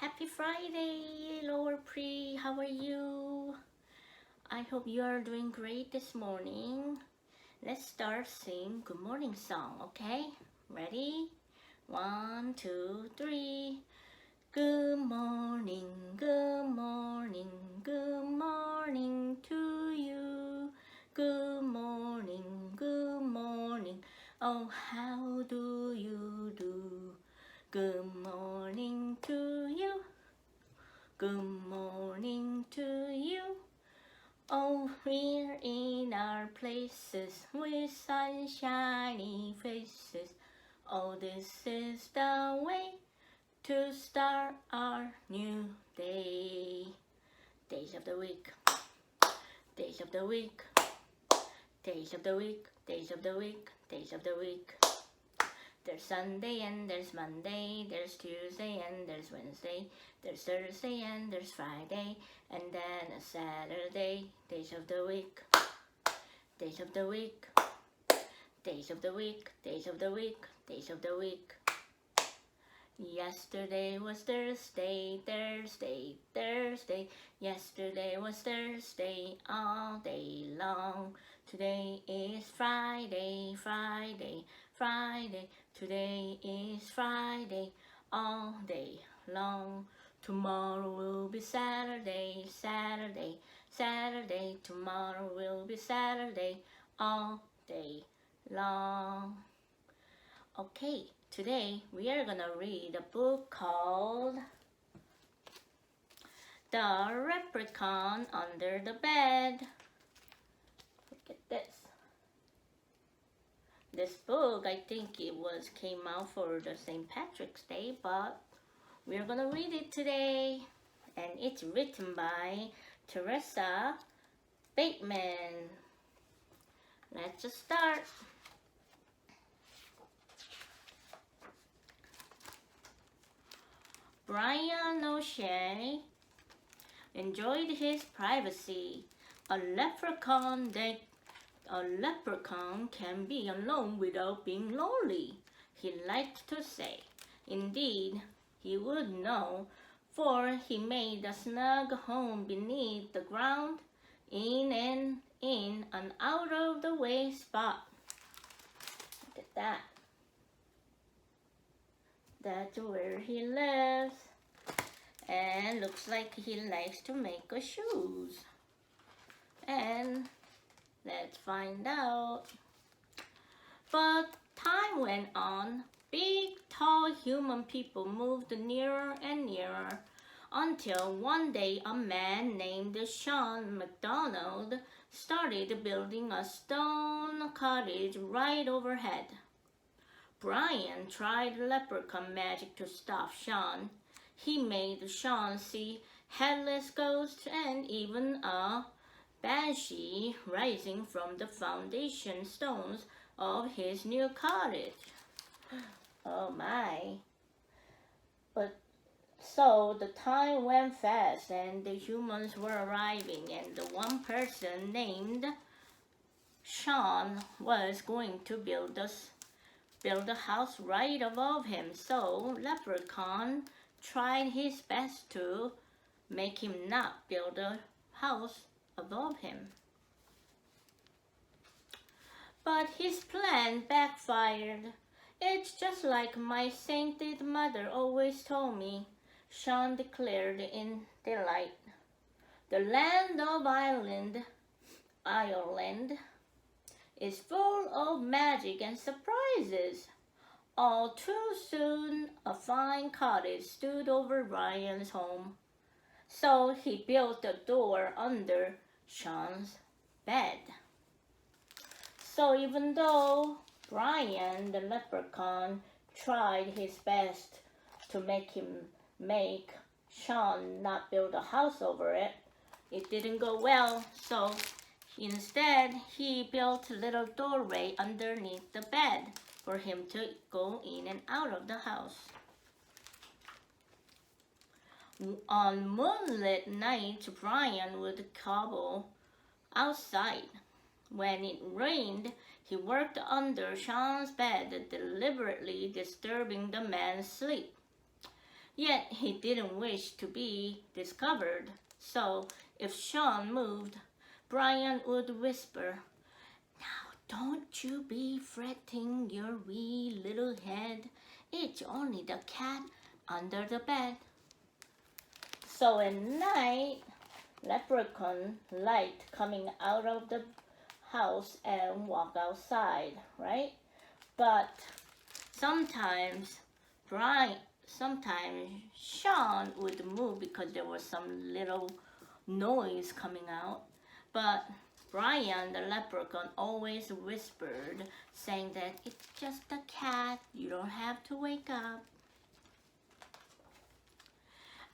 Happy Friday, Lower Pre. How are you? I hope you are doing great this morning. Let's start sing good morning song, okay? Ready? 1, 2, 3. Good morning, good morning, good morning to you. Good morning, good morning. Oh, how do you do? Good morning to you. Good morning to you. Oh, we're in our places with sunshiny faces. Oh, this is the way to start our new day. Days of the week, days of the week, days of the week, days of the week, days of the week. There's Sunday and there's Monday, there's Tuesday and there's Wednesday, there's Thursday and there's Friday, and then a Saturday. Days of the week, days of the week, days of the week, days of the week, days of the week. Yesterday was Thursday, Thursday, Thursday. Yesterday was Thursday all day long. Today is Friday, Friday, Friday. Today is Friday all day long. Tomorrow will be Saturday, Saturday, Saturday. Tomorrow will be Saturday all day long. Okay, today we are gonna read a book called The Leprechaun Under the Bed. Look at this. This book, I think it came out for the St. Patrick's Day, but we're gonna read it today. And it's written by Teresa Bateman. Let's just start. Brian O'Shea enjoyed his privacy. A leprechaun can be alone without being lonely, he liked to say. Indeed, he would know, for he made a snug home beneath the ground, in an out-of-the-way spot. Look at that. That's where he lives. And looks like he likes to make shoes. And let's find out. But time went on. Big, tall human people moved nearer and nearer until one day a man named Sean McDonald started building a stone cottage right overhead. Brian tried leprechaun magic to stop Sean. He made Sean see headless ghosts and even a banshee rising from the foundation stones of his new cottage. Oh my. But so the time went fast and the humans were arriving, and the one person named Sean was going to build a house right above him. So Leprechaun tried his best to make him not build a house above him. But his plan backfired. It's just like my sainted mother always told me, Sean declared in delight. The land of Ireland is full of magic and surprises. All too soon, a fine cottage stood over Brian's home. So he built a door under Sean's bed. So even though Brian the leprechaun tried his best to make Sean not build a house over it, it didn't go well. So instead, he built a little doorway underneath the bed for him to go in and out of the house. On moonlit nights, Brian would cobble outside. When it rained, he worked under Sean's bed, deliberately disturbing the man's sleep. Yet he didn't wish to be discovered. So if Sean moved, Brian would whisper, "Now don't you be fretting your wee little head. It's only the cat under the bed." So at night, Leprechaun light coming out of the house and walk outside, right? But sometimes sometimes Sean would move because there was some little noise coming out. But Brian, the leprechaun, always whispered, saying that it's just a cat, you don't have to wake up.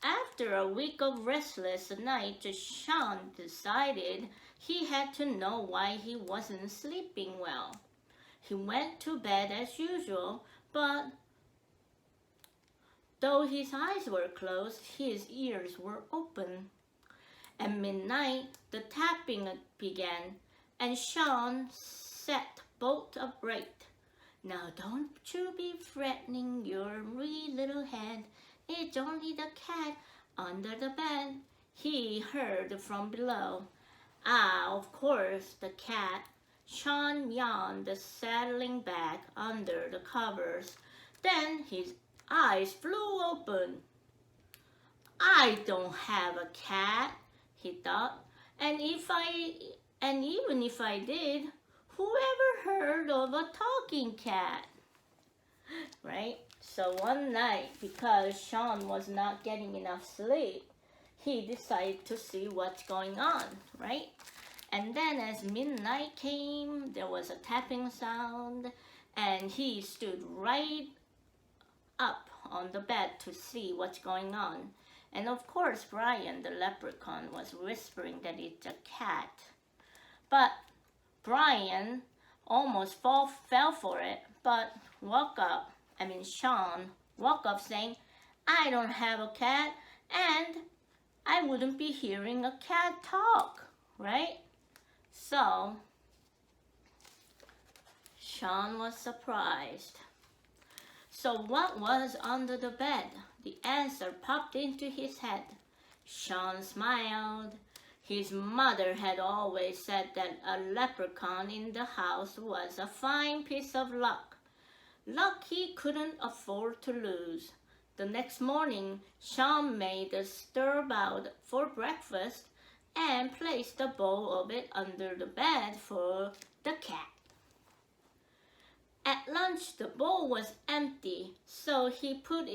After a week of restless nights, Sean decided he had to know why he wasn't sleeping well. He went to bed as usual, but though his eyes were closed, his ears were open. At midnight, the tapping began, and Sean sat bolt upright. "Now don't you be fretting your wee little head. It's only the cat under the bed," he heard from below. Ah, of course, the cat. Sean yawned, settling back under the covers. Then his eyes flew open. "I don't have a cat," he thought, and even if I did, whoever heard of a talking cat? Right? So one night, because Sean was not getting enough sleep, he decided to see what's going on, right? And then as midnight came, there was a tapping sound, and he stood right up on the bed to see what's going on. And of course, Brian, the leprechaun, was whispering that it's a cat. But Brian almost fell for it, but Sean woke up saying, "I don't have a cat, and I wouldn't be hearing a cat talk," right? So Sean was surprised. So what was under the bed? The answer popped into his head. Sean smiled. His mother had always said that a leprechaun in the house was a fine piece of luck. Luck he couldn't afford to lose. The next morning, Sean made a stirabout for breakfast and placed a bowl of it under the bed for the cat. At lunch, the bowl was empty, so he put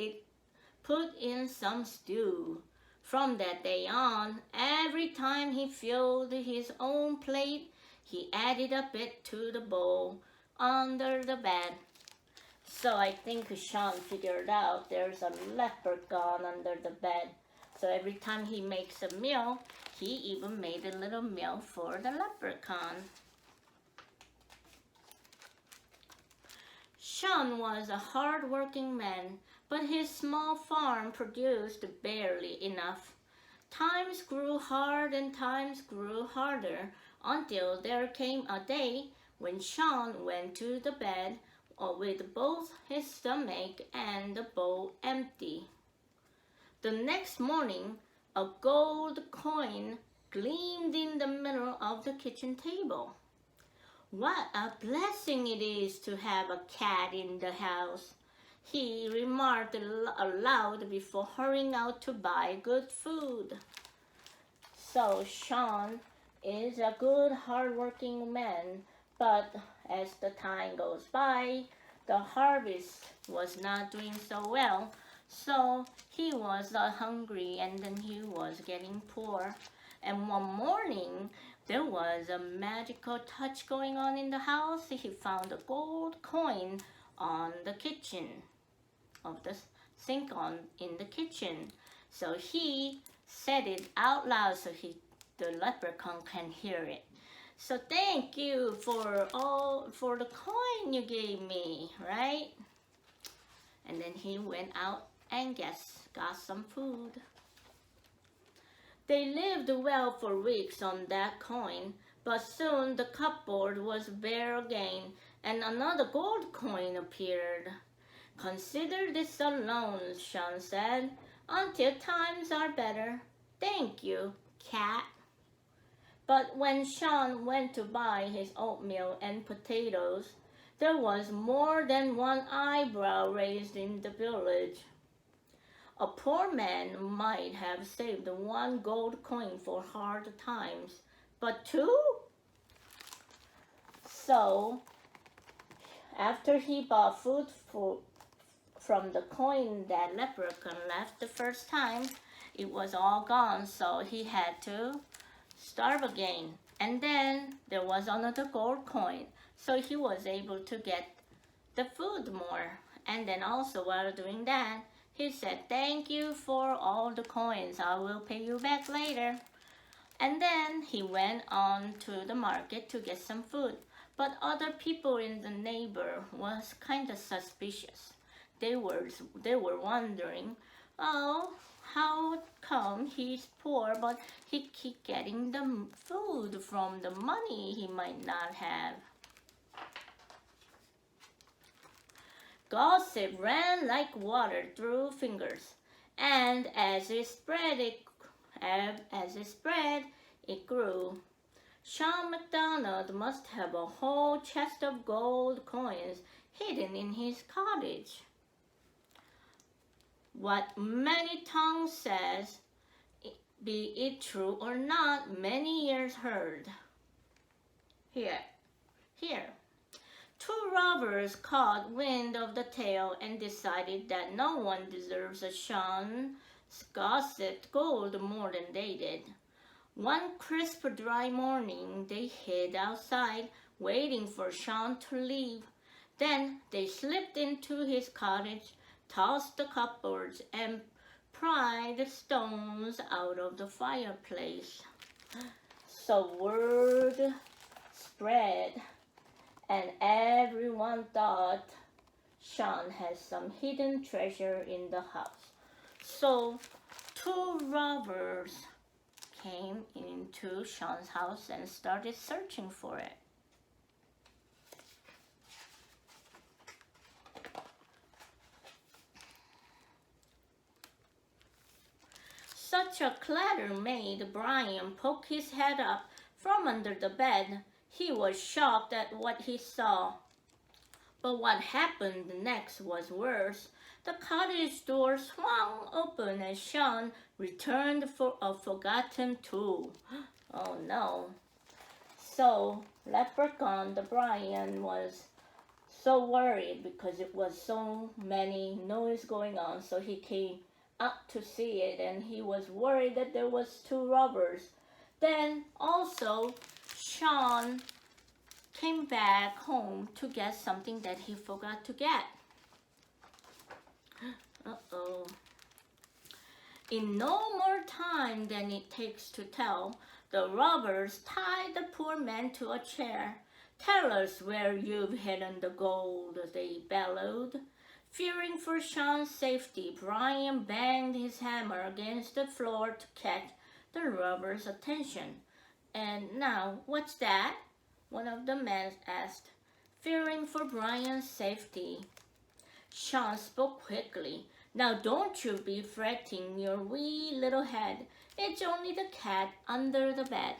in some stew. From that day on, every time he filled his own plate, he added a bit to the bowl under the bed. So I think Sean figured out there's a leprechaun under the bed. So every time he makes a meal, he even made a little meal for the leprechaun. Sean was a hard-working man, but his small farm produced barely enough. Times grew hard and times grew harder until there came a day when Sean went to the bed with both his stomach and the bowl empty. The next morning, a gold coin gleamed in the middle of the kitchen table. "What a blessing it is to have a cat in the house," he remarked aloud before hurrying out to buy good food. So Sean is a good, hard-working man, but as the time goes by, the harvest was not doing so well, so he was hungry and then he was getting poor. And one morning, there was a magical touch going on in the house. He found a gold coin on the kitchen, of the sink in the kitchen. So he said it out loud so the leprechaun can hear it. "So thank you for the coin you gave me," right? And then he went out and got some food. They lived well for weeks on that coin, but soon the cupboard was bare again, and another gold coin appeared. Consider this a loan, Sean said, until times are better. Thank you, cat. But when Sean went to buy his oatmeal and potatoes, there was more than one eyebrow raised in the village. A poor man might have saved one gold coin for hard times, but two? So, after he bought food from the coin that Leprechaun left the first time, it was all gone, so he had to starve again. And then there was another gold coin, so he was able to get the food more. And then also while doing that, he said, "Thank you for all the coins. I will pay you back later." And then he went on to the market to get some food. But other people in the neighbor was kind of suspicious. They were wondering, oh, how come he's poor but he keep getting the food from the money he might not have? Gossip ran like water through fingers, and as it spread, it grew. Sean MacDonald must have a whole chest of gold coins hidden in his cottage. What many tongues says, be it true or not, many ears heard. Here. Two robbers caught wind of the tale and decided that no one deserves a Sean's gossiped gold more than they did. One crisp, dry morning, they hid outside, waiting for Sean to leave. Then they slipped into his cottage, tossed the cupboards, and pried the stones out of the fireplace. So word spread, and everyone thought Sean had some hidden treasure in the house. So two robbers came into Sean's house and started searching for it. Such a clatter made Brian poke his head up from under the bed. He was shocked at what he saw. But what happened next was worse. The cottage door swung open as Sean returned for a forgotten tool. Oh no. So Leprechaun, the Brian, was so worried because it was so many noise going on. So he came up to see it, and he was worried that there was two robbers. Then also Sean came back home to get something that he forgot to get. Uh-oh. In no more time than it takes to tell, the robbers tied the poor man to a chair. "Tell us where you've hidden the gold," they bellowed. Fearing for Sean's safety, Brian banged his hammer against the floor to catch the robbers' attention. "And now, what's that?" one of the men asked. Fearing for Brian's safety, Sean spoke quickly. "Now don't you be fretting your wee little head. It's only the cat under the bed."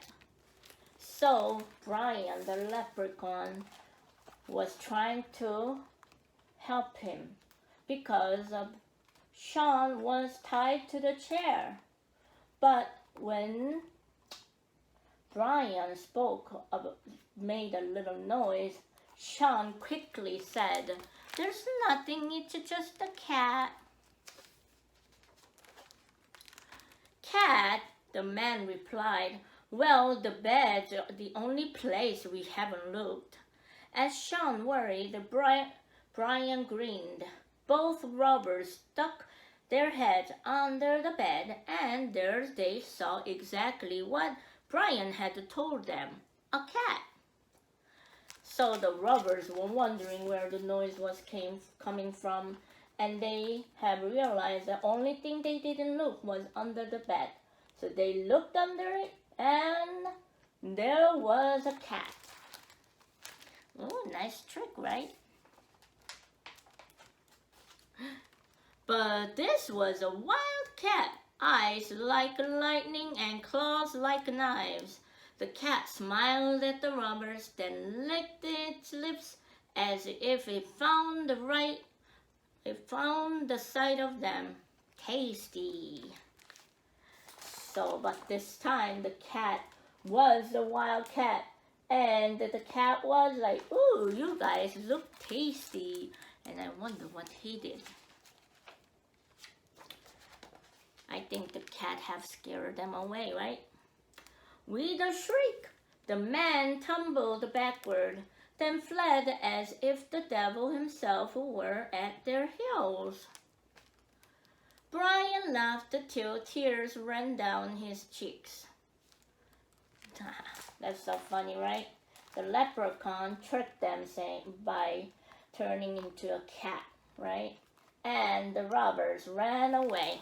So Brian the leprechaun was trying to help him because Sean was tied to the chair. But when Brian made a little noise, Sean quickly said, "There's nothing, it's just a cat." "Cat," the man replied. "Well, the bed's the only place we haven't looked." As Sean worried, Brian grinned. Both robbers stuck their heads under the bed, and there they saw exactly what Brian had told them, a cat. So the robbers were wondering where the noise was coming from, and they have realized the only thing they didn't look was under the bed. So they looked under it, and there was a cat. Oh, nice trick, right? But this was a wild cat, eyes like lightning and claws like knives. The cat smiled at the robbers, then licked its lips as if it found the sight of them tasty. So, but this time the cat was the wild cat, and the cat was like, "Ooh, you guys look tasty," and I wonder what he did. I think the cat have scared them away, right? With a shriek, the man tumbled backward, then fled as if the devil himself were at their heels. Brian laughed till tears ran down his cheeks. That's so funny, right? The leprechaun tricked them by turning into a cat, right? And the robbers ran away.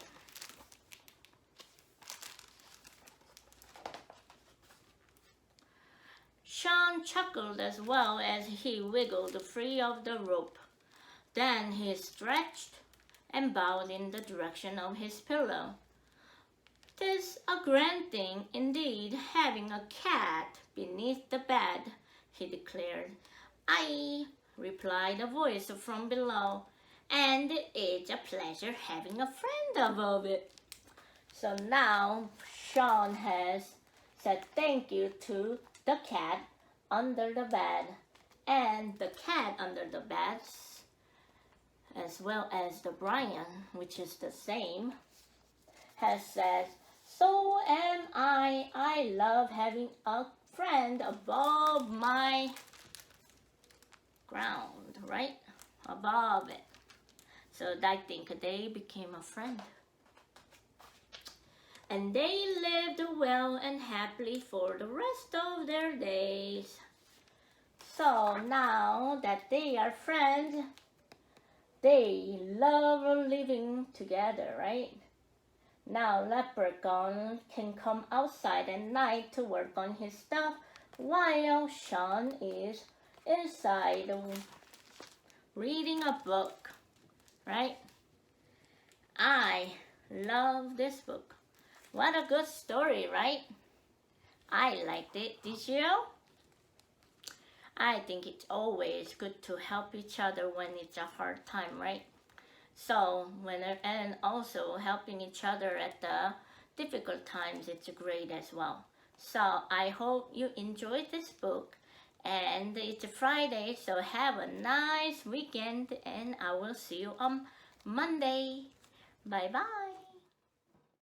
Sean chuckled as well as he wiggled free of the rope. Then he stretched and bowed in the direction of his pillow. "'Tis a grand thing indeed having a cat beneath the bed," he declared. "Aye," replied a voice from below, "and it's a pleasure having a friend above it." So now Sean has said thank you to the cat under the bed, and the cat under the bed, as well as the Brian, which is the same, has said, "So am I. I love having a friend above my ground," right? Above it. So I think they became a friend. And they lived well and happily for the rest of their days. So now that they are friends, they love living together, right? Now Leprechaun can come outside at night to work on his stuff while Sean is inside reading a book, right? I love this book. What a good story, right? I liked it. Did you? I think it's always good to help each other when it's a hard time, right? So, and also helping each other at the difficult times, it's great as well. So, I hope you enjoyed this book. And it's a Friday, so have a nice weekend, and I will see you on Monday. Bye-bye.